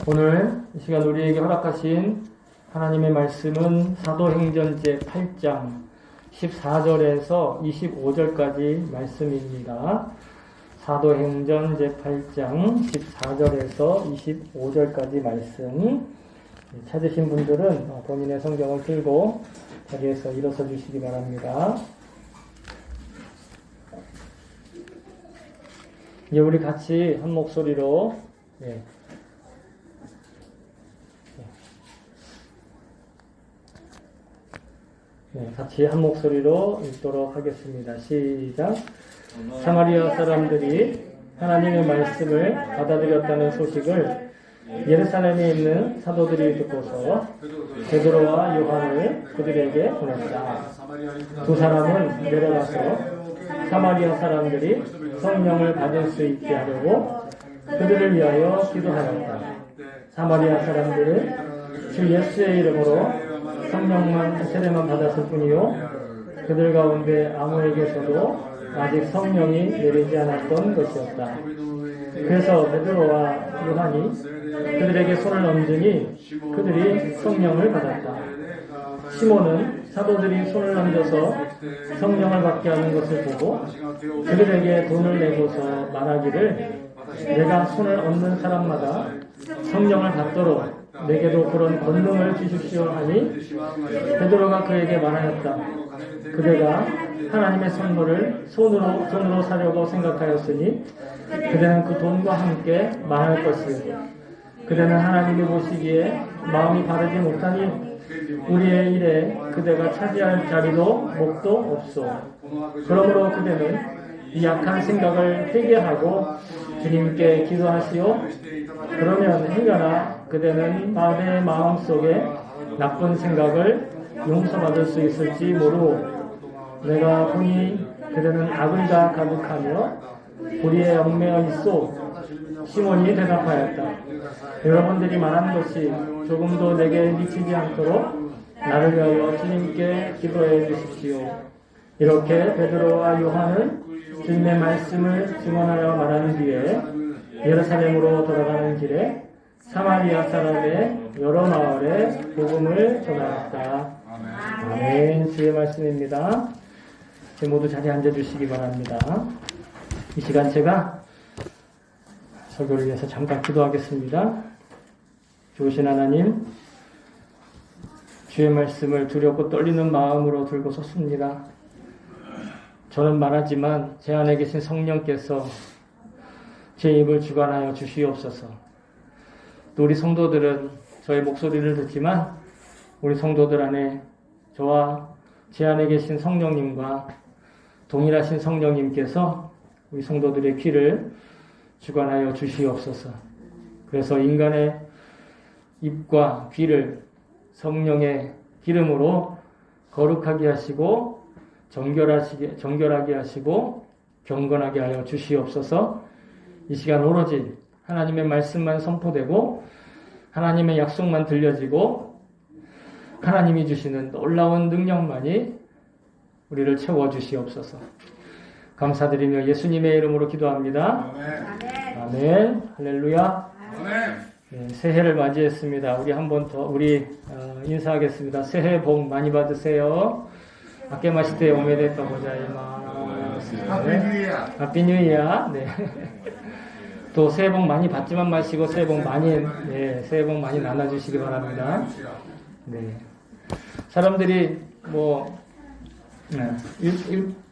오늘 이 시간 우리에게 허락하신 하나님의 말씀은 사도행전 제8장 14절에서 25절까지 말씀입니다. 사도행전 제8장 14절에서 25절까지 말씀. 찾으신 분들은 본인의 성경을 들고 자리에서 일어서 주시기 바랍니다. 이제 우리 같이 한 목소리로 같이 한 목소리로 읽도록 하겠습니다. 시작. 사마리아 사람들이 하나님의 말씀을 받아들였다는 소식을 예루살렘에 있는 사도들이 듣고서 베드로와 요한을 그들에게 보냈다. 두 사람은 내려가서 사마리아 사람들이 성령을 받을 수 있게 하려고 그들을 위하여 기도하였다. 사마리아 사람들은 주 예수의 이름으로 성령만 세례만 받았을 뿐이요 그들 가운데 아무에게서도 아직 성령이 내리지 않았던 것이었다. 그래서 베드로와 요한이 그들에게 손을 얹으니 그들이 성령을 받았다. 시몬은 사도들이 손을 얹어서 성령을 받게 하는 것을 보고 그들에게 돈을 내고서 말하기를 내가 손을 얹는 사람마다 성령을 받도록 내게도 그런 권능을 주십시오 하니 베드로가 그에게 말하였다. 그대가 하나님의 선물을 돈으로 사려고 생각하였으니 그대는 그 돈과 함께 망할 것이요 그대는 하나님이 보시기에 마음이 바르지 못하니 우리의 일에 그대가 차지할 자리도 목도 없소. 그러므로 그대는 이 약한 생각을 회개하고 주님께 기도하시오. 그러면 행여나 그대는 내 마음속에 나쁜 생각을 용서받을 수 있을지 모르고 내가 보니 그대는 악을 다 가득하며 불의에 얽매여 있소. 시몬이 대답하였다. 여러분들이 말하는 것이 조금도 내게 미치지 않도록 나를 위하여 주님께 기도해 주십시오. 이렇게 베드로와 요한은 주님의 말씀을 증언하여 말한 뒤에 예루살렘으로 돌아가는 길에 사마리아 사람의 여러 마을에 복음을 전하였다. 아멘. 주의 말씀입니다. 모두 자리에 앉아주시기 바랍니다. 이 시간 제가 설교를 위해서 잠깐 기도하겠습니다. 좋으신 하나님, 주의 말씀을 두렵고 떨리는 마음으로 들고 섰습니다. 저는 말하지만 제 안에 계신 성령께서 제 입을 주관하여 주시옵소서. 또 우리 성도들은 저의 목소리를 듣지만 우리 성도들 안에 저와 제 안에 계신 성령님과 동일하신 성령님께서 우리 성도들의 귀를 주관하여 주시옵소서. 그래서 인간의 입과 귀를 성령의 기름으로 거룩하게 하시고 정결하게 하시고 경건하게 하여 주시옵소서. 이 시간 오로지 하나님의 말씀만 선포되고 하나님의 약속만 들려지고 하나님이 주시는 놀라운 능력만이 우리를 채워주시옵소서. 감사드리며 예수님의 이름으로 기도합니다. 아멘. 아멘. 할렐루야. 아멘. 네, 새해를 맞이했습니다. 우리 한 번 더 인사하겠습니다. 새해 복 많이 받으세요. 아케마시테 오메데토 고자이마스. 하피 뉴 이어. 네. 또 새해 복 많이 받지만 마시고 새해 복 많이 나눠주시기 바랍니다. 네. 사람들이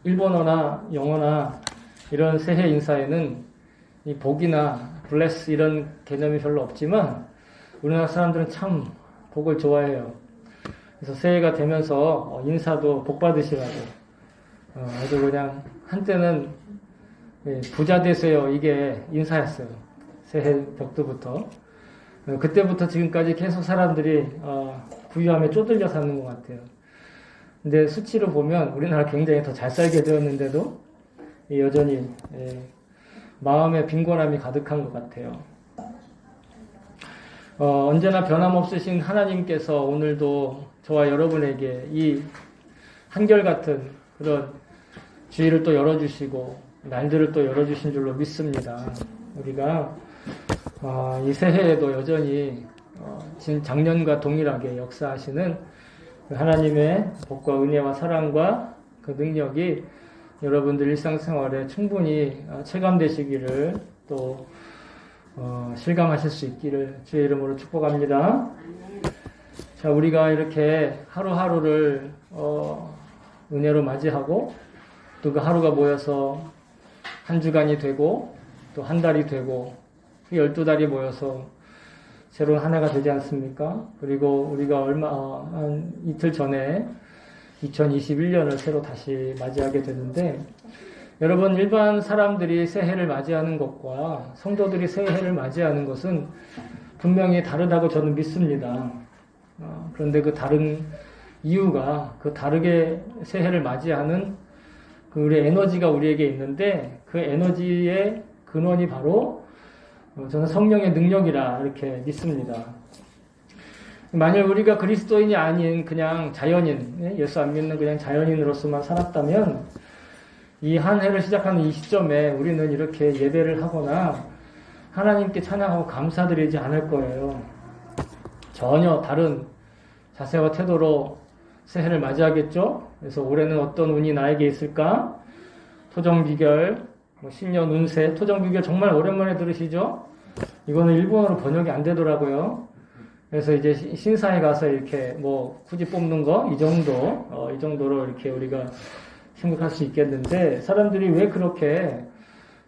일본어나 영어나 이런 새해 인사에는 이 복이나 블레스 이런 개념이 별로 없지만 우리나라 사람들은 참 복을 좋아해요. 그래서 새해가 되면서 인사도 복 받으시라고 아주 그냥 한때는 부자 되세요 이게 인사였어요. 새해 벽두부터 그때부터 지금까지 계속 사람들이 부유함에 쪼들려 사는 것 같아요. 근데 수치를 보면 우리나라 굉장히 더 잘 살게 되었는데도 여전히 마음의 빈곤함이 가득한 것 같아요. 언제나 변함없으신 하나님께서 오늘도 저와 여러분에게 이 한결같은 그런 주의를 또 열어주시고 날들을 또 열어주신 줄로 믿습니다. 우리가 이 새해에도 여전히 작년과 동일하게 역사하시는 하나님의 복과 은혜와 사랑과 그 능력이 여러분들 일상생활에 충분히 체감되시기를 또 실감하실 수 있기를 주의 이름으로 축복합니다. 자, 우리가 이렇게 하루하루를 은혜로 맞이하고 또 그 하루가 모여서 한 주간이 되고 또 한 달이 되고 12달이 모여서 새로운 한 해가 되지 않습니까? 그리고 우리가 한 이틀 전에 2021년을 새로 다시 맞이하게 되는데, 여러분, 일반 사람들이 새해를 맞이하는 것과 성도들이 새해를 맞이하는 것은 분명히 다르다고 저는 믿습니다. 그런데 그 다른 이유가, 그 다르게 새해를 맞이하는 그 우리의 에너지가 우리에게 있는데, 그 에너지의 근원이 바로 저는 성령의 능력이라 이렇게 믿습니다. 만일 우리가 그리스도인이 아닌 그냥 자연인, 예수 안 믿는 그냥 자연인으로서만 살았다면 이 한 해를 시작하는 이 시점에 우리는 이렇게 예배를 하거나 하나님께 찬양하고 감사드리지 않을 거예요. 전혀 다른 자세와 태도로 새해를 맞이하겠죠. 그래서 올해는 어떤 운이 나에게 있을까? 토정비결, 신년 운세, 토정비결 정말 오랜만에 들으시죠? 이거는 일본어로 번역이 안 되더라고요. 그래서 이제 신사에 가서 이렇게 굳이 뽑는 거, 이 정도로 이렇게 우리가 생각할 수 있겠는데, 사람들이 왜 그렇게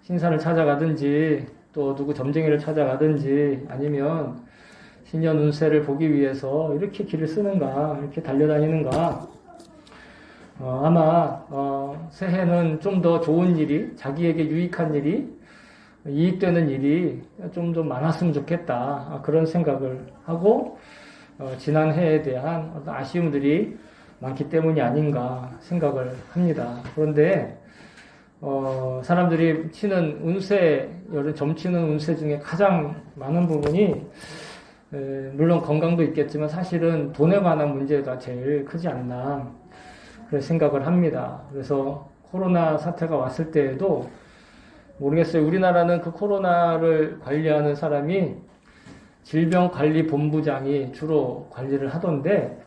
신사를 찾아가든지, 또 누구 점쟁이를 찾아가든지, 아니면 신년 운세를 보기 위해서 이렇게 길을 쓰는가, 이렇게 달려다니는가. 아마, 새해는 좀 더 좋은 일이, 자기에게 유익한 일이, 이익되는 일이 좀 더 많았으면 좋겠다. 그런 생각을 하고, 지난 해에 대한 어떤 아쉬움들이 많기 때문이 아닌가 생각을 합니다. 그런데, 사람들이 치는 운세, 점치는 운세 중에 가장 많은 부분이, 물론 건강도 있겠지만 사실은 돈에 관한 문제가 제일 크지 않나, 그런 생각을 합니다. 그래서 코로나 사태가 왔을 때에도 모르겠어요. 우리나라는 그 코로나를 관리하는 사람이 질병관리본부장이 주로 관리를 하던데,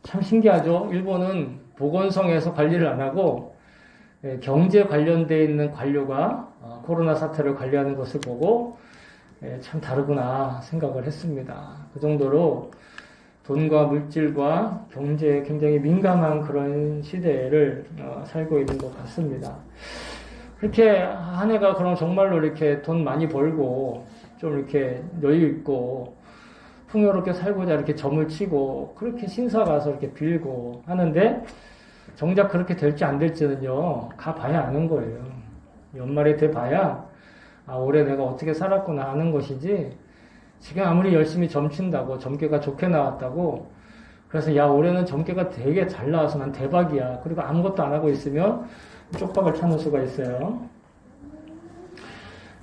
참 신기하죠. 일본은 보건성에서 관리를 안 하고 경제 관련되어 있는 관료가 코로나 사태를 관리하는 것을 보고 참 다르구나 생각을 했습니다. 그 정도로 돈과 물질과 경제에 굉장히 민감한 그런 시대를 살고 있는 것 같습니다. 그렇게 한 해가 그럼 정말로 이렇게 돈 많이 벌고 좀 이렇게 여유 있고 풍요롭게 살고자 이렇게 점을 치고 그렇게 신사 가서 이렇게 빌고 하는데, 정작 그렇게 될지 안 될지는요, 가봐야 아는 거예요. 연말에 돼봐야 올해 내가 어떻게 살았구나 아는 것이지, 지금 아무리 열심히 점친다고 점괘가 좋게 나왔다고 그래서 올해는 점괘가 되게 잘 나와서 난 대박이야, 그리고 아무것도 안 하고 있으면 쪽박을 찾는 수가 있어요.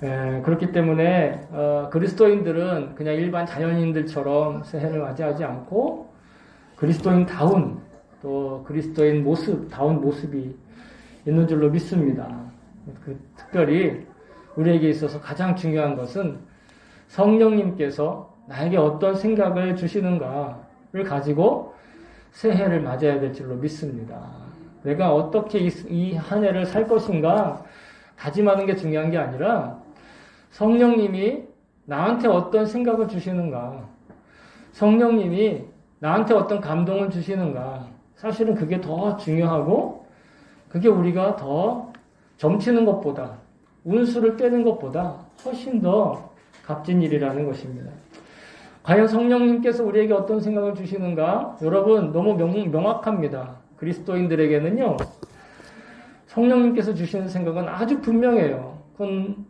그렇기 때문에 그리스도인들은 그냥 일반 자연인들처럼 새해를 맞이하지 않고 그리스도인다운, 또 그리스도인 다운 모습이 있는 줄로 믿습니다. 특별히 우리에게 있어서 가장 중요한 것은 성령님께서 나에게 어떤 생각을 주시는가를 가지고 새해를 맞아야 될 줄로 믿습니다. 내가 어떻게 이 한 해를 살 것인가 다짐하는 게 중요한 게 아니라, 성령님이 나한테 어떤 생각을 주시는가, 성령님이 나한테 어떤 감동을 주시는가, 사실은 그게 더 중요하고, 그게 우리가 더 점치는 것보다, 운수를 떼는 것보다 훨씬 더 값진 일이라는 것입니다. 과연 성령님께서 우리에게 어떤 생각을 주시는가? 여러분, 너무 명확합니다. 그리스도인들에게는요, 성령님께서 주시는 생각은 아주 분명해요. 그건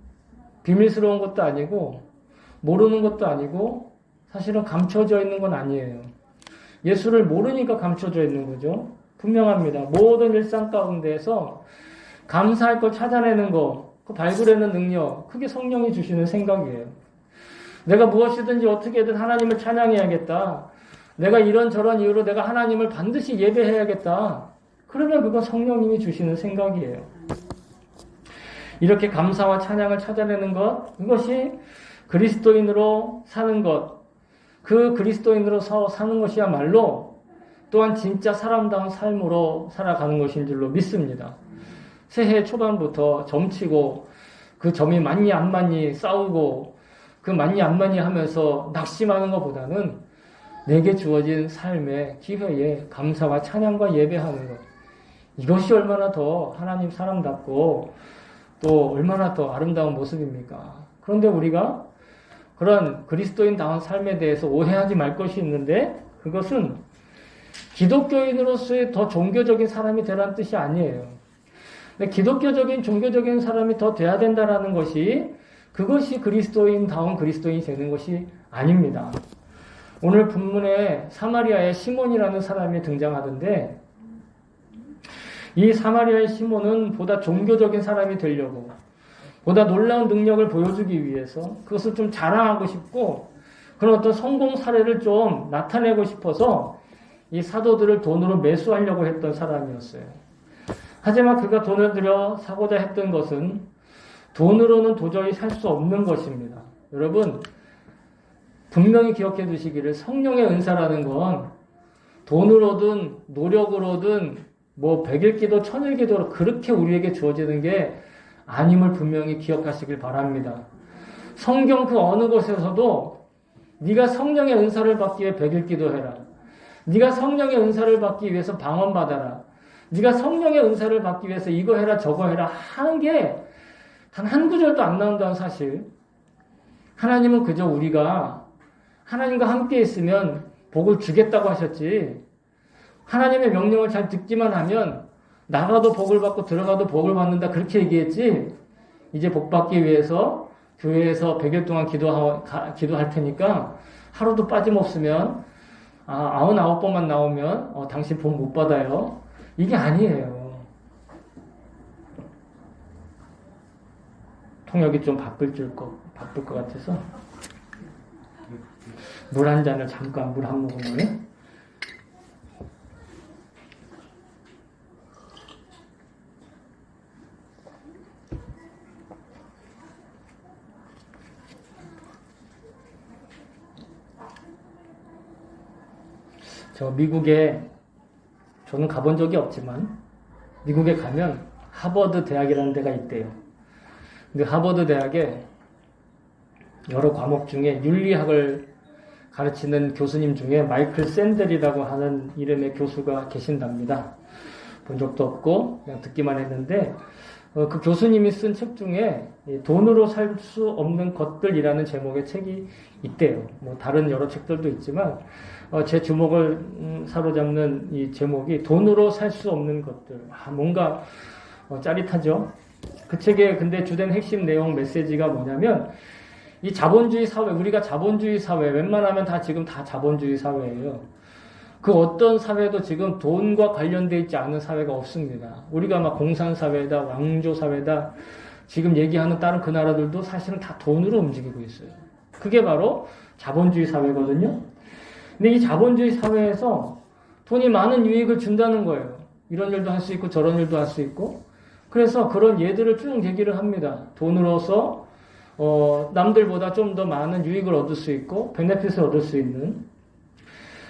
비밀스러운 것도 아니고 모르는 것도 아니고 사실은 감춰져 있는 건 아니에요. 예수를 모르니까 감춰져 있는 거죠. 분명합니다. 모든 일상 가운데에서 감사할 걸 찾아내는 거, 그 발굴하는 능력, 그게 성령이 주시는 생각이에요. 내가 무엇이든지 어떻게든 하나님을 찬양해야겠다. 내가 이런저런 이유로 내가 하나님을 반드시 예배해야겠다. 그러면 그건 성령님이 주시는 생각이에요. 이렇게 감사와 찬양을 찾아내는 것, 이것이 그리스도인으로 사는 것, 그 그리스도인으로 사는 것이야말로 또한 진짜 사람다운 삶으로 살아가는 것인 줄로 믿습니다. 새해 초반부터 점치고 그 점이 맞니 안 맞니 싸우고 그 맞니 안 맞니 하면서 낙심하는 것보다는 내게 주어진 삶의 기회에 감사와 찬양과 예배하는 것, 이것이 얼마나 더 하나님 사람답고 또 얼마나 더 아름다운 모습입니까? 그런데 우리가 그런 그리스도인다운 삶에 대해서 오해하지 말 것이 있는데, 그것은 기독교인으로서의 더 종교적인 사람이 되라는 뜻이 아니에요. 근데 기독교적인 종교적인 사람이 더 돼야 된다라는 것이, 그것이 그리스도인다운 그리스도인이 되는 것이 아닙니다. 오늘 본문에 사마리아의 시몬이라는 사람이 등장하던데, 이 사마리아의 시몬은 보다 종교적인 사람이 되려고, 보다 놀라운 능력을 보여주기 위해서, 그것을 좀 자랑하고 싶고 그런 어떤 성공 사례를 좀 나타내고 싶어서 이 사도들을 돈으로 매수하려고 했던 사람이었어요. 하지만 그가 돈을 들여 사고자 했던 것은 돈으로는 도저히 살 수 없는 것입니다. 여러분, 분명히 기억해 두시기를, 성령의 은사라는 건 돈으로든 노력으로든 뭐 백일기도 천일기도로 그렇게 우리에게 주어지는 게 아님을 분명히 기억하시길 바랍니다. 성경 그 어느 곳에서도 네가 성령의 은사를 받기 위해 백일기도 해라, 네가 성령의 은사를 받기 위해서 방언받아라, 네가 성령의 은사를 받기 위해서 이거 해라 저거 해라 하는 게 단 한 구절도 안 나온다는 사실. 하나님은 그저 우리가 하나님과 함께 있으면 복을 주겠다고 하셨지, 하나님의 명령을 잘 듣기만 하면 나가도 복을 받고 들어가도 복을 받는다 그렇게 얘기했지, 이제 복 받기 위해서 교회에서 100일 동안 기도할 테니까 하루도 빠짐없으면 99번만 나오면 당신 복 못 받아요, 이게 아니에요. 통역이 좀 바쁠 것 같아서 물 한 잔을 잠깐, 물 한 모금을. 저 미국에, 저는 가본 적이 없지만 미국에 가면 하버드 대학이라는 데가 있대요. 근데 하버드 대학에 여러 과목 중에 윤리학을 가르치는 교수님 중에 마이클 샌델이라고 하는 이름의 교수가 계신답니다. 본 적도 없고 그냥 듣기만 했는데, 그 교수님이 쓴 책 중에 돈으로 살 수 없는 것들이라는 제목의 책이 있대요. 뭐 다른 여러 책들도 있지만 제 주목을 사로잡는 이 제목이 돈으로 살 수 없는 것들. 뭔가 짜릿하죠. 그 책의 근데 주된 핵심 내용 메시지가 뭐냐면, 이 자본주의 사회, 우리가 자본주의 사회, 웬만하면 다 지금 다 자본주의 사회예요. 그 어떤 사회도 지금 돈과 관련되어 있지 않은 사회가 없습니다. 우리가 막 공산사회다, 왕조사회다, 지금 얘기하는 다른 그 나라들도 사실은 다 돈으로 움직이고 있어요. 그게 바로 자본주의 사회거든요. 근데 이 자본주의 사회에서 돈이 많은 유익을 준다는 거예요. 이런 일도 할 수 있고 저런 일도 할 수 있고. 그래서 그런 예들을 쭉 얘기를 합니다. 돈으로서 남들보다 좀 더 많은 유익을 얻을 수 있고 베네핏을 얻을 수 있는.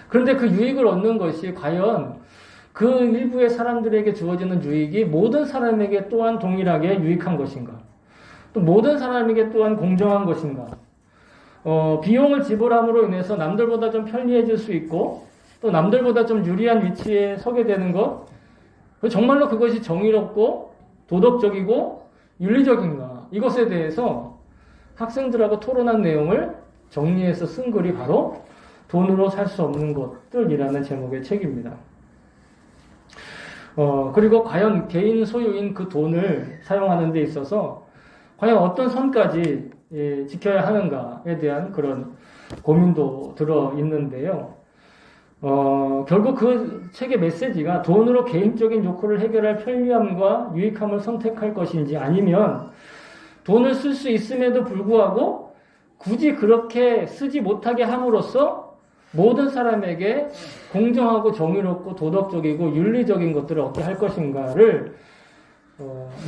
그런데 그 유익을 얻는 것이 과연 그 일부의 사람들에게 주어지는 유익이 모든 사람에게 또한 동일하게 유익한 것인가? 또 모든 사람에게 또한 공정한 것인가? 비용을 지불함으로 인해서 남들보다 좀 편리해질 수 있고 또 남들보다 좀 유리한 위치에 서게 되는 것, 정말로 그것이 정의롭고 도덕적이고 윤리적인가? 이것에 대해서 학생들하고 토론한 내용을 정리해서 쓴 글이 바로 돈으로 살 수 없는 것들이라는 제목의 책입니다. 그리고 과연 개인 소유인 그 돈을 사용하는 데 있어서 과연 어떤 선까지 지켜야 하는가에 대한 그런 고민도 들어 있는데요. 결국 그 책의 메시지가 돈으로 개인적인 욕구를 해결할 편리함과 유익함을 선택할 것인지, 아니면 돈을 쓸 수 있음에도 불구하고 굳이 그렇게 쓰지 못하게 함으로써 모든 사람에게 공정하고 정의롭고 도덕적이고 윤리적인 것들을 얻게 할 것인가를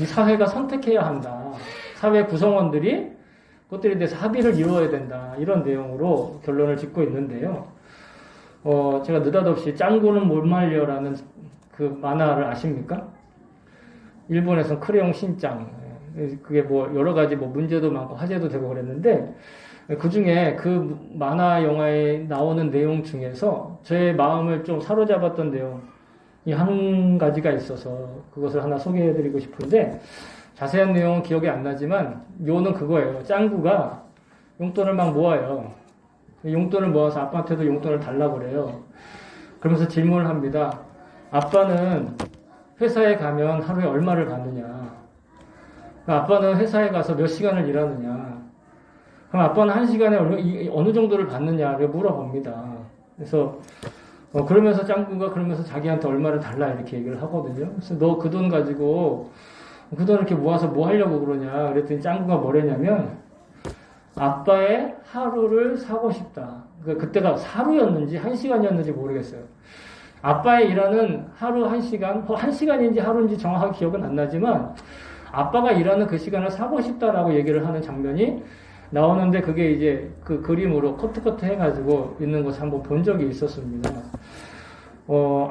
이 사회가 선택해야 한다. 사회 구성원들이 것들에 대해서 합의를 이루어야 된다. 이런 내용으로 결론을 짓고 있는데요. 제가 느닷없이 짱구는 못 말려라는 그 만화를 아십니까? 일본에서 크레용 신짱. 그게 뭐 여러 가지 뭐 문제도 많고 화제도 되고 그랬는데, 그 중에 그 만화 영화에 나오는 내용 중에서 제 마음을 좀 사로잡았던 내용이 한 가지가 있어서 그것을 하나 소개해드리고 싶은데, 자세한 내용은 기억이 안 나지만 요는 그거예요. 짱구가 용돈을 막 모아요. 용돈을 모아서 아빠한테도 용돈을 달라고 그래요. 그러면서 질문을 합니다. 아빠는 회사에 가면 하루에 얼마를 받느냐? 아빠는 회사에 가서 몇 시간을 일하느냐? 그럼 아빠는 한 시간에 어느 정도를 받느냐를 물어봅니다. 그래서 그러면서 짱구가 그러면서 자기한테 얼마를 달라 이렇게 얘기를 하거든요. 그래서 너 그 돈 가지고 그 돈 이렇게 모아서 뭐 하려고 그러냐? 그랬더니 짱구가 뭐랬냐면 아빠의 하루를 사고 싶다. 그러니까 그때가 하루였는지 한 시간이었는지 모르겠어요. 아빠의 일하는 하루 한 시간, 한 시간인지 하루인지 정확하게 기억은 안 나지만 아빠가 일하는 그 시간을 사고 싶다라고 얘기를 하는 장면이 나오는데 그게 이제 그 그림으로 커트 해가지고 있는 것을 한번 본 적이 있었습니다.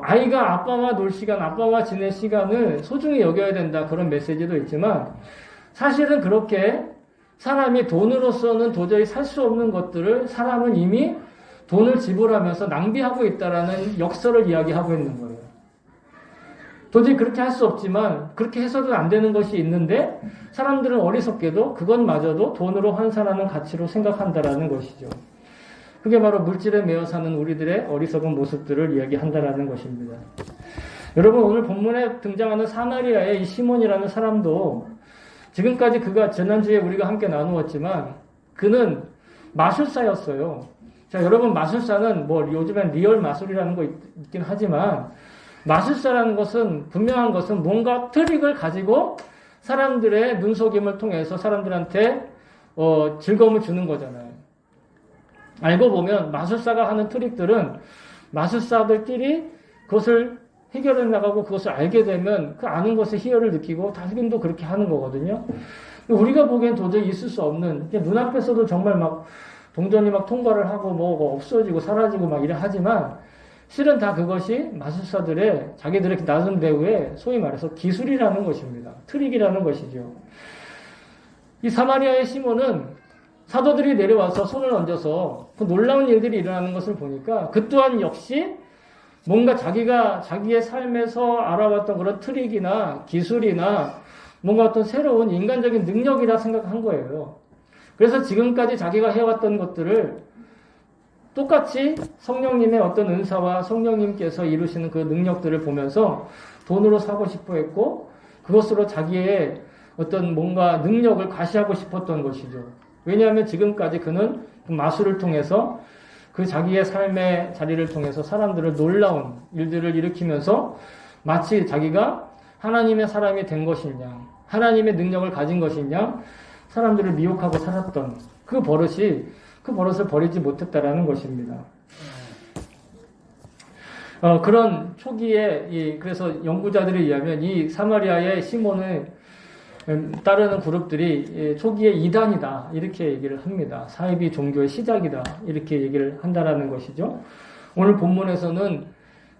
아이가 아빠와 놀 시간, 아빠와 지낼 시간을 소중히 여겨야 된다. 그런 메시지도 있지만 사실은 그렇게 사람이 돈으로서는 도저히 살 수 없는 것들을 사람은 이미 돈을 지불하면서 낭비하고 있다라는 역설을 이야기하고 있는 거예요. 도저히 그렇게 할 수 없지만 그렇게 해서도 안 되는 것이 있는데 사람들은 어리석게도 그것마저도 돈으로 환산하는 가치로 생각한다라는 것이죠. 그게 바로 물질에 매여 사는 우리들의 어리석은 모습들을 이야기한다라는 것입니다. 여러분, 오늘 본문에 등장하는 사마리아의 이 시몬이라는 사람도 지금까지 그가 지난주에 우리가 함께 나누었지만 그는 마술사였어요. 자, 여러분, 마술사는 뭐 요즘엔 리얼 마술이라는 거 있긴 하지만 마술사라는 것은 분명한 것은 뭔가 트릭을 가지고 사람들의 눈속임을 통해서 사람들한테 즐거움을 주는 거잖아요. 알고 보면 마술사가 하는 트릭들은 마술사들끼리 그것을 해결해 나가고 그것을 알게 되면 그 아는 것에 희열을 느끼고 자신도 그렇게 하는 거거든요. 우리가 보기엔 도저히 있을 수 없는, 눈앞에서도 정말 막 동전이 막 통과를 하고 뭐가 없어지고 사라지고 막 이래 하지만 실은 다 그것이 마술사들의 자기들의 낮은 배우의 소위 말해서 기술이라는 것입니다. 트릭이라는 것이죠. 이 사마리아의 시몬은 사도들이 내려와서 손을 얹어서 그 놀라운 일들이 일어나는 것을 보니까 그 또한 역시 뭔가 자기가 자기의 삶에서 알아왔던 그런 트릭이나 기술이나 뭔가 어떤 새로운 인간적인 능력이라 생각한 거예요. 그래서 지금까지 자기가 해왔던 것들을 똑같이 성령님의 어떤 은사와 성령님께서 이루시는 그 능력들을 보면서 돈으로 사고 싶어 했고 그것으로 자기의 어떤 뭔가 능력을 과시하고 싶었던 것이죠. 왜냐하면 지금까지 그는 그 마술을 통해서 그 자기의 삶의 자리를 통해서 사람들을 놀라운 일들을 일으키면서 마치 자기가 하나님의 사람이 된 것이냐, 하나님의 능력을 가진 것이냐, 사람들을 미혹하고 살았던 그 버릇을 버리지 못했다라는 것입니다. 그런 초기에, 그래서 연구자들에 의하면 이 사마리아의 시몬을 따르는 그룹들이 초기에 이단이다 이렇게 얘기를 합니다. 사이비 종교의 시작이다 이렇게 얘기를 한다라는 것이죠. 오늘 본문에서는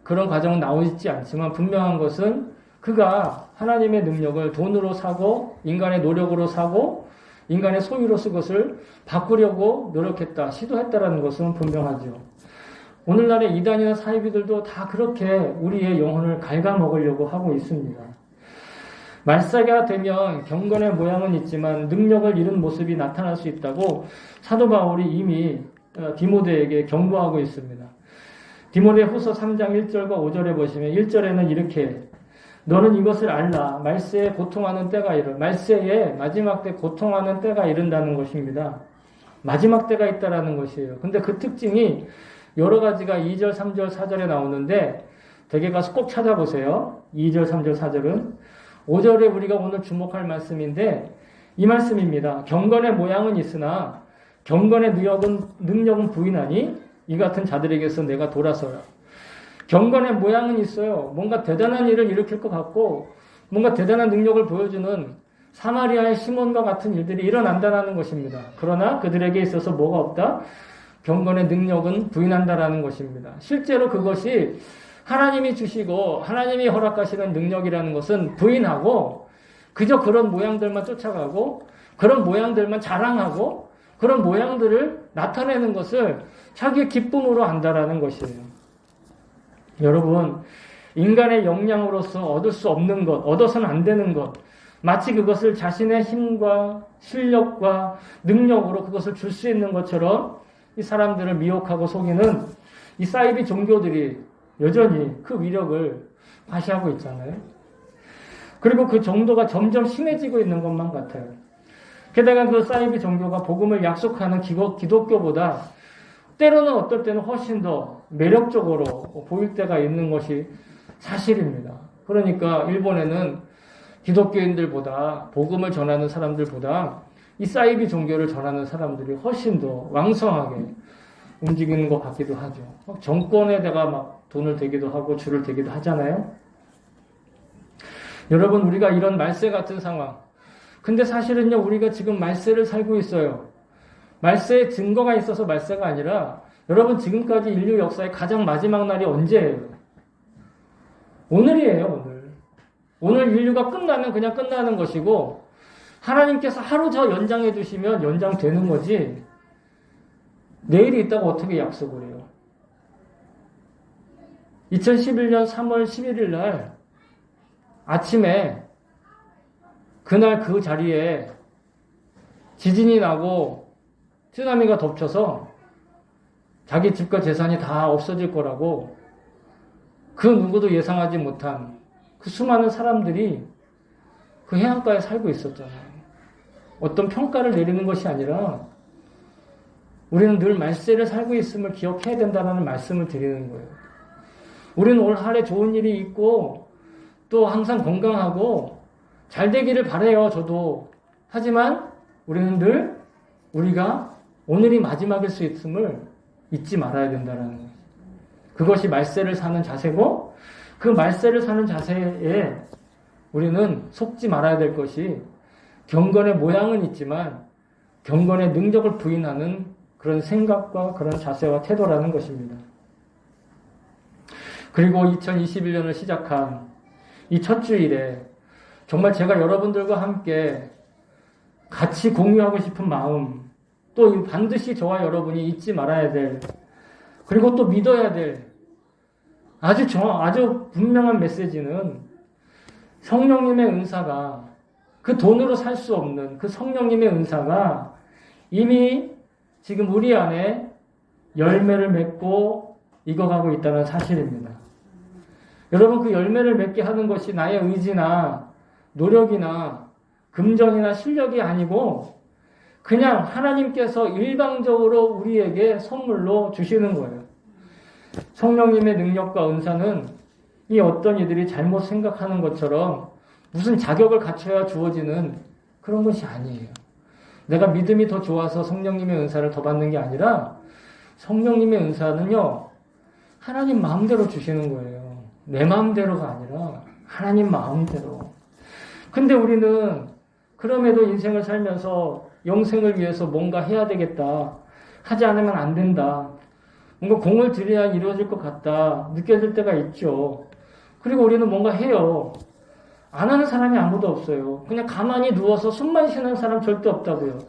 그런 과정은 나오지 않지만 분명한 것은 그가 하나님의 능력을 돈으로 사고 인간의 노력으로 사고 인간의 소유로 쓴 것을 바꾸려고 노력했다, 시도했다라는 것은 분명하죠. 오늘날의 이단이나 사이비들도 다 그렇게 우리의 영혼을 갉아먹으려고 하고 있습니다. 말세가 되면 경건의 모양은 있지만 능력을 잃은 모습이 나타날 수 있다고 사도 바울이 이미 디모데에게 경고하고 있습니다. 디모데 후서 3장 1절과 5절에 보시면 1절에는 이렇게 너는 이것을 알라. 말세에 고통하는 때가 말세에 마지막 때 고통하는 때가 이른다는 것입니다. 마지막 때가 있다라는 것이에요. 근데 그 특징이 여러 가지가 2절, 3절, 4절에 나오는데 댁에 가서 꼭 찾아보세요. 2절, 3절, 4절은 5절에 우리가 오늘 주목할 말씀인데 이 말씀입니다. 경건의 모양은 있으나 경건의 능력은 부인하니 이 같은 자들에게서 내가 돌아서라. 경건의 모양은 있어요. 뭔가 대단한 일을 일으킬 것 같고 뭔가 대단한 능력을 보여주는 사마리아의 시몬과 같은 일들이 일어난다는 것입니다. 그러나 그들에게 있어서 뭐가 없다? 경건의 능력은 부인한다라는 것입니다. 실제로 그것이 하나님이 주시고 하나님이 허락하시는 능력이라는 것은 부인하고 그저 그런 모양들만 쫓아가고 그런 모양들만 자랑하고 그런 모양들을 나타내는 것을 자기의 기쁨으로 안다라는 것이에요. 여러분, 인간의 역량으로서 얻을 수 없는 것, 얻어서는 안 되는 것, 마치 그것을 자신의 힘과 실력과 능력으로 그것을 줄 수 있는 것처럼 이 사람들을 미혹하고 속이는 이 사이비 종교들이 여전히 그 위력을 과시하고 있잖아요. 그리고 그 정도가 점점 심해지고 있는 것만 같아요. 게다가 그 사이비 종교가 복음을 약속하는 기독교보다 때로는 어떨 때는 훨씬 더 매력적으로 보일 때가 있는 것이 사실입니다. 그러니까 일본에는 기독교인들보다 복음을 전하는 사람들보다 이 사이비 종교를 전하는 사람들이 훨씬 더 왕성하게 움직이는 것 같기도 하죠. 정권에다가 막 돈을 대기도 하고 줄을 대기도 하잖아요. 여러분, 우리가 이런 말세 같은 상황. 근데 사실은요, 우리가 지금 말세를 살고 있어요. 말세의 증거가 있어서 말세가 아니라 여러분, 지금까지 인류 역사의 가장 마지막 날이 언제예요? 오늘이에요, 오늘. 오늘 인류가 끝나면 그냥 끝나는 것이고 하나님께서 하루 더 연장해 주시면 연장되는 거지 내일이 있다고 어떻게 약속을 해요? 2011년 3월 11일 날 아침에 그날 그 자리에 지진이 나고 쓰나미가 덮쳐서 자기 집과 재산이 다 없어질 거라고 그 누구도 예상하지 못한 그 수많은 사람들이 그 해안가에 살고 있었잖아요. 어떤 평가를 내리는 것이 아니라 우리는 늘 말세를 살고 있음을 기억해야 된다는 말씀을 드리는 거예요. 우리는 올 한해 좋은 일이 있고 또 항상 건강하고 잘 되기를 바라요. 저도. 하지만 우리는 늘 우리가 오늘이 마지막일 수 있음을 잊지 말아야 된다는 거예요. 그것이 말세를 사는 자세고 그 말세를 사는 자세에 우리는 속지 말아야 될 것이 경건의 모양은 있지만 경건의 능력을 부인하는 그런 생각과 그런 자세와 태도라는 것입니다. 그리고 2021년을 시작한 이 첫 주일에 정말 제가 여러분들과 함께 같이 공유하고 싶은 마음, 또 반드시 저와 여러분이 잊지 말아야 될, 그리고 또 믿어야 될 아주 분명한 메시지는 성령님의 은사가 그 돈으로 살 수 없는 그 성령님의 은사가 이미 지금 우리 안에 열매를 맺고 익어가고 있다는 사실입니다. 여러분, 그 열매를 맺게 하는 것이 나의 의지나 노력이나 금전이나 실력이 아니고 그냥 하나님께서 일방적으로 우리에게 선물로 주시는 거예요. 성령님의 능력과 은사는 이 어떤 이들이 잘못 생각하는 것처럼 무슨 자격을 갖춰야 주어지는 그런 것이 아니에요. 내가 믿음이 더 좋아서 성령님의 은사를 더 받는 게 아니라 성령님의 은사는요, 하나님 마음대로 주시는 거예요. 내 마음대로가 아니라 하나님 마음대로. 근데 우리는 그럼에도 인생을 살면서 영생을 위해서 뭔가 해야 되겠다. 하지 않으면 안 된다. 뭔가 공을 들여야 이루어질 것 같다. 느껴질 때가 있죠. 그리고 우리는 뭔가 해요. 안 하는 사람이 아무도 없어요. 그냥 가만히 누워서 숨만 쉬는 사람 절대 없다고요.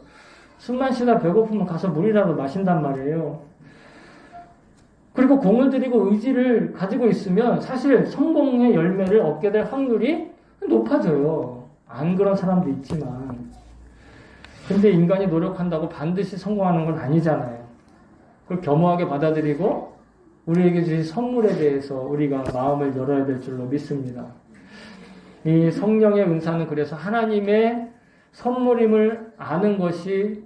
숨만 쉬다 배고프면 가서 물이라도 마신단 말이에요. 그리고 공을 들이고 의지를 가지고 있으면 사실 성공의 열매를 얻게 될 확률이 높아져요. 안 그런 사람도 있지만. 근데 인간이 노력한다고 반드시 성공하는 건 아니잖아요. 그걸 겸허하게 받아들이고 우리에게 주신 선물에 대해서 우리가 마음을 열어야 될 줄로 믿습니다. 이 성령의 은사는 그래서 하나님의 선물임을 아는 것이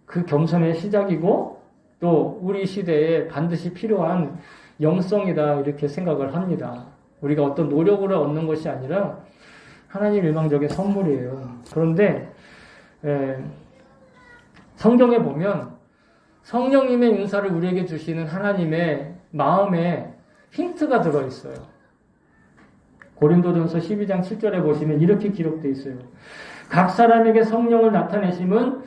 그 겸손의 시작이고 또 우리 시대에 반드시 필요한 영성이다 이렇게 생각을 합니다. 우리가 어떤 노력으로 얻는 것이 아니라 하나님 일방적인 선물이에요. 그런데 성경에 보면 성령님의 은사를 우리에게 주시는 하나님의 마음에 힌트가 들어있어요. 고린도전서 12장 7절에 보시면 이렇게 기록되어 있어요. 각 사람에게 성령을 나타내심은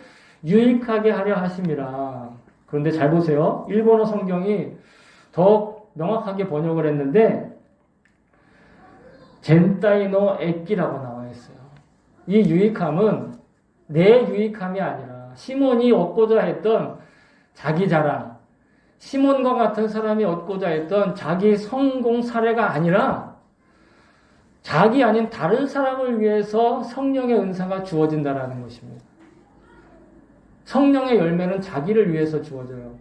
유익하게 하려 하심이라. 그런데 잘 보세요. 일본어 성경이 더 명확하게 번역을 했는데 젠타이노 에끼라고 나와 있어요. 이 유익함은 내 유익함이 아니라 시몬이 얻고자 했던 자기 자랑, 시몬과 같은 사람이 얻고자 했던 자기 성공 사례가 아니라 자기 아닌 다른 사람을 위해서 성령의 은사가 주어진다라는 것입니다. 성령의 열매는 자기를 위해서 주어져요.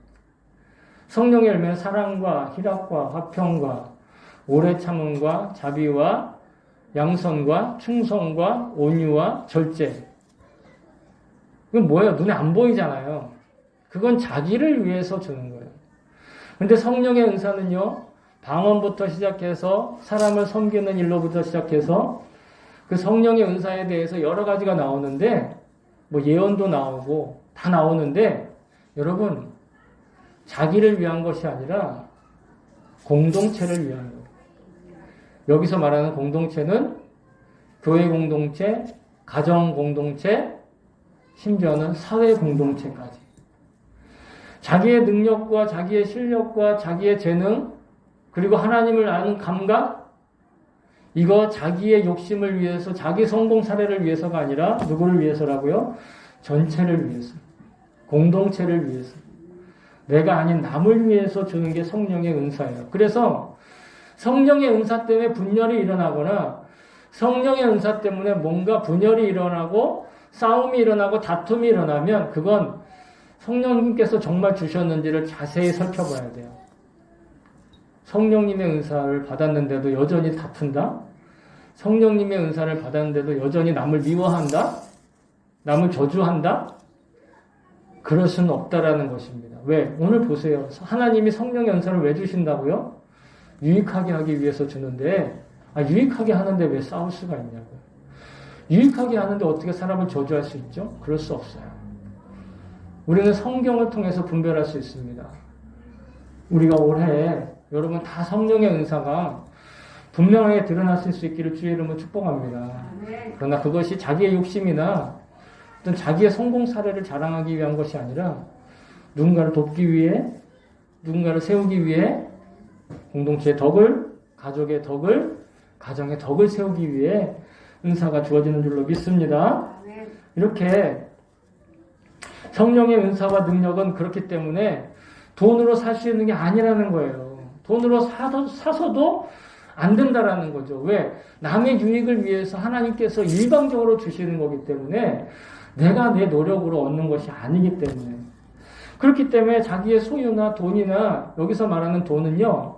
성령의 열매는 사랑과 희락과 화평과 오래 참음과 자비와 양선과 충성과 온유와 절제. 이건 뭐예요? 눈에 안 보이잖아요. 그건 자기를 위해서 주는 거예요. 근데 성령의 은사는요, 방언부터 시작해서 사람을 섬기는 일로부터 시작해서 그 성령의 은사에 대해서 여러 가지가 나오는데, 뭐 예언도 나오고 다 나오는데, 여러분, 자기를 위한 것이 아니라 공동체를 위한 거예요. 여기서 말하는 공동체는 교회 공동체, 가정 공동체, 심지어는 사회 공동체까지. 자기의 능력과 자기의 실력과 자기의 재능, 그리고 하나님을 아는 감각, 이거 자기의 욕심을 위해서, 자기 성공 사례를 위해서가 아니라 누구를 위해서라고요? 전체를 위해서, 공동체를 위해서, 내가 아닌 남을 위해서 주는 게 성령의 은사예요. 그래서 성령의 은사 때문에 분열이 일어나거나 성령의 은사 때문에 뭔가 분열이 일어나고 싸움이 일어나고 다툼이 일어나면 그건 성령님께서 정말 주셨는지를 자세히 살펴봐야 돼요. 성령님의 은사를 받았는데도 여전히 다툰다? 성령님의 은사를 받았는데도 여전히 남을 미워한다? 남을 저주한다? 그럴 수는 없다라는 것입니다. 왜? 오늘 보세요. 하나님이 성령의 은사를 왜 주신다고요? 유익하게 하기 위해서 주는데, 유익하게 하는데 왜 싸울 수가 있냐고요. 유익하게 하는데 어떻게 사람을 저주할 수 있죠? 그럴 수 없어요. 우리는 성경을 통해서 분별할 수 있습니다. 우리가 올해 여러분 다 성령의 은사가 분명하게 드러났을 수 있기를 주의 이름으로 축복합니다. 그러나 그것이 자기의 욕심이나 어떤 자기의 성공 사례를 자랑하기 위한 것이 아니라 누군가를 돕기 위해, 누군가를 세우기 위해 공동체의 덕을, 가족의 덕을, 가정의 덕을 세우기 위해 은사가 주어지는 줄로 믿습니다. 이렇게 성령의 은사와 능력은 그렇기 때문에 돈으로 살 수 있는 게 아니라는 거예요. 돈으로 사서도 안 된다라는 거죠. 왜? 남의 유익을 위해서 하나님께서 일방적으로 주시는 거기 때문에 내가 내 노력으로 얻는 것이 아니기 때문에. 그렇기 때문에 자기의 소유나 돈이나 여기서 말하는 돈은요,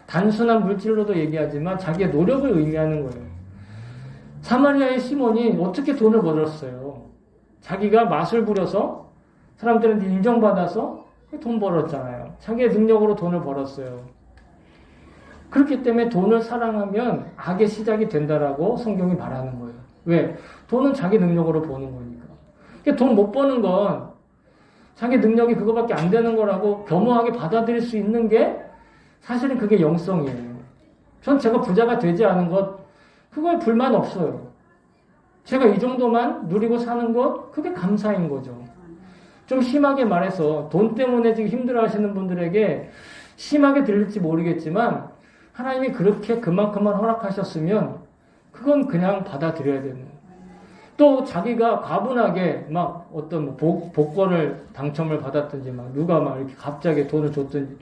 단순한 물질로도 얘기하지만 자기의 노력을 의미하는 거예요. 사마리아의 시몬이 어떻게 돈을 벌었어요? 자기가 맛을 부려서 사람들한테 인정받아서 돈 벌었잖아요. 자기의 능력으로 돈을 벌었어요. 그렇기 때문에 돈을 사랑하면 악의 시작이 된다라고 성경이 말하는 거예요. 왜? 돈은 자기 능력으로 버는 거니까. 그러니까 돈 못 버는 건 자기 능력이 그거밖에 안 되는 거라고 겸허하게 받아들일 수 있는 게 사실은 그게 영성이에요. 전 제가 부자가 되지 않은 것, 그거에 불만 없어요. 제가 이 정도만 누리고 사는 것, 그게 감사인 거죠. 좀 심하게 말해서 돈 때문에 지금 힘들어 하시는 분들에게 심하게 들릴지 모르겠지만 하나님이 그렇게 그만큼만 허락하셨으면 그건 그냥 받아들여야 되는 거예요. 또 자기가 과분하게 막 어떤 복권을 당첨을 받았든지 막 누가 막 이렇게 갑자기 돈을 줬든지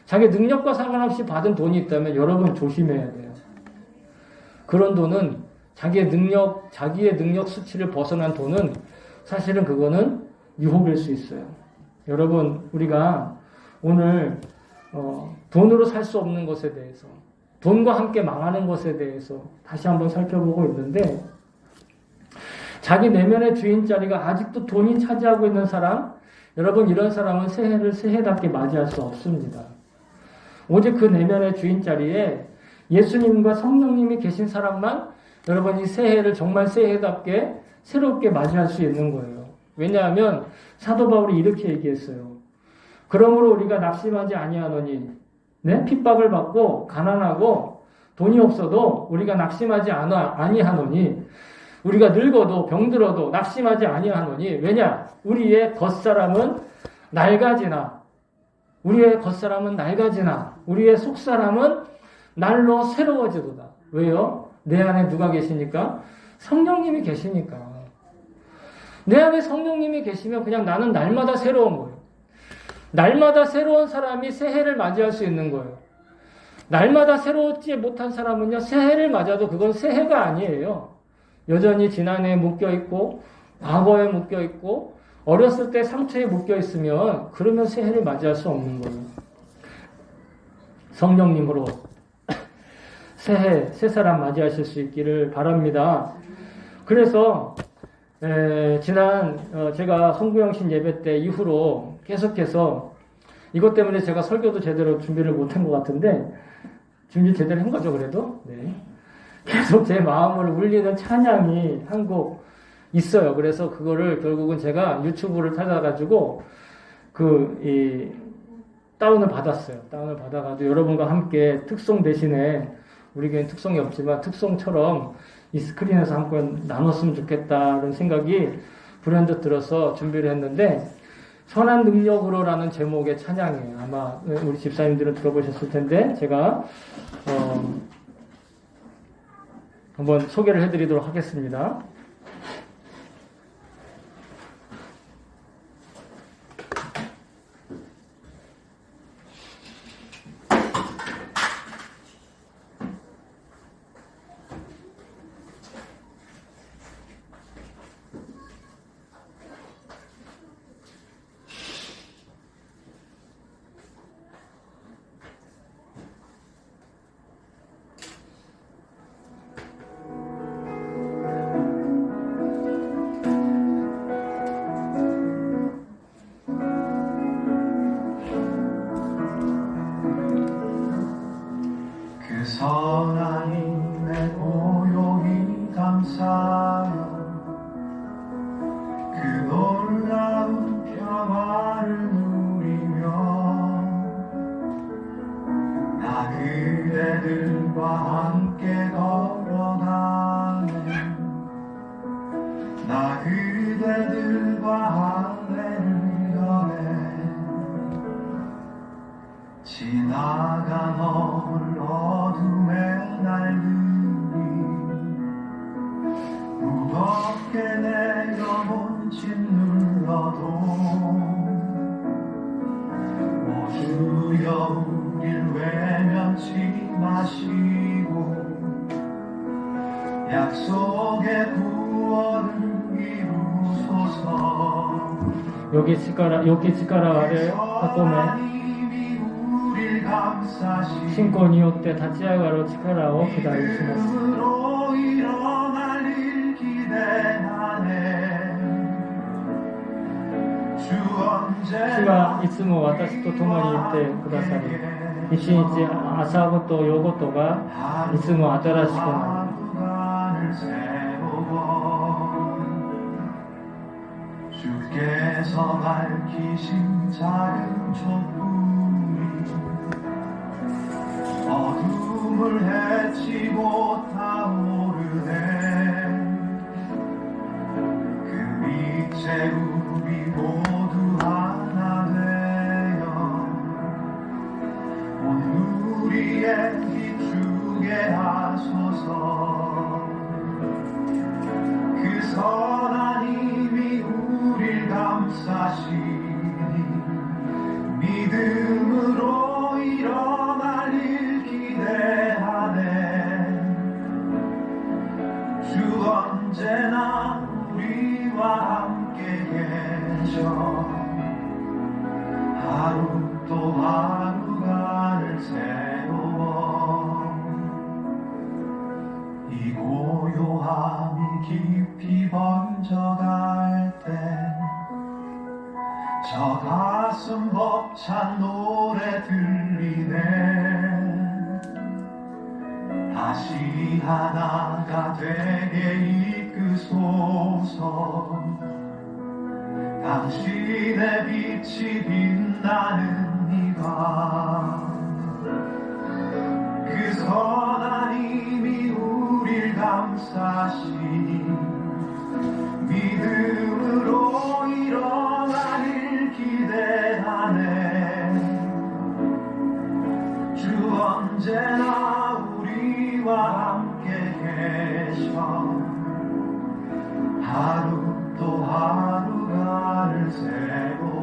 자기 능력과 상관없이 받은 돈이 있다면 여러분 조심해야 돼요. 그런 돈은 자기의 능력 수치를 벗어난 돈은 사실은 그거는 유혹일 수 있어요. 여러분, 우리가 오늘 돈으로 살 수 없는 것에 대해서, 돈과 함께 망하는 것에 대해서 다시 한번 살펴보고 있는데, 자기 내면의 주인 자리가 아직도 돈이 차지하고 있는 사람, 여러분 이런 사람은 새해를 새해답게 맞이할 수 없습니다. 오직 그 내면의 주인 자리에 예수님과 성령님이 계신 사람만 여러분 이 새해를 정말 새해답게 새롭게 맞이할 수 있는 거예요. 왜냐하면 사도 바울이 이렇게 얘기했어요. 그러므로 우리가 낙심하지 아니하노니 네? 핍박을 받고 가난하고 돈이 없어도 우리가 낙심하지 아니하노니, 우리가 늙어도 병들어도 낙심하지 아니하노니, 왜냐? 우리의 겉사람은 낡아지나, 우리의 속사람은 날로 새로워지도다. 왜요? 내 안에 누가 계시니까? 성령님이 계시니까. 내 안에 성령님이 계시면 그냥 나는 날마다 새로운 거예요. 날마다 새로운 사람이 새해를 맞이할 수 있는 거예요. 날마다 새롭지 못한 사람은요, 새해를 맞아도 그건 새해가 아니에요. 여전히 지난해에 묶여있고, 과거에 묶여있고, 어렸을 때 상처에 묶여있으면, 그러면 새해를 맞이할 수 없는 거예요. 성령님으로 새해, 새 사람 맞이하실 수 있기를 바랍니다. 그래서, 제가 성부영신 예배 때 이후로 계속해서, 이것 때문에 제가 설교도 제대로 준비를 못한 것 같은데, 준비 제대로 한 거죠, 그래도? 네. 계속 제 마음을 울리는 찬양이 한 곡 있어요. 그래서 그거를 결국은 제가 유튜브를 찾아가지고, 다운을 받았어요. 다운을 받아가지고 여러분과 함께 특송 대신에, 우리 교회는 특송이 없지만 특송처럼 이 스크린에서 한번 나눴으면 좋겠다는 생각이 불현듯 들어서 준비를 했는데, 선한 능력으로라는 제목의 찬양이에요. 아마 우리 집사님들은 들어보셨을 텐데, 제가 한번 소개를 해드리도록 하겠습니다. 선하님의 고요히 감사하여 그 놀라운 평화를 누리며 나 그대들과 함께 걸어가네. 나 그대들과 할례를 여네. 지나간 어둠의 날들이 무겁게 내 영혼 짓눌러도 모두여 우릴 외면치 마시고 약속의 구원을 이루소서. 여기 치카라 아래 하코메 신권によって立ち上がる力を期待します。主はいつも私と共にいてくださり、一日朝ごと夜ごとがいつも新しくなる。 주께서 밝히신 작은 촛불이 어둠을 헤치 못하오르네. 그 빛에 우리 모두 하나 되어 온 우리에 비추게 하소서. 그 선한 힘이 우릴 감싸시니 믿음으로 일어날 일 기대하네. 주 언제나 우리와 함께 계셔. 하루 또 하루가 늘 새로워. 이 고요함이 깊이 번져갈 때 저 가슴 벅찬 노래 들리네. 다시 하나가 되게 이끄소서. 당신의 빛이 빛나는 이 밤 그 선한 언제나 우리와 함께 계셔 하루 또 하루가 를 새고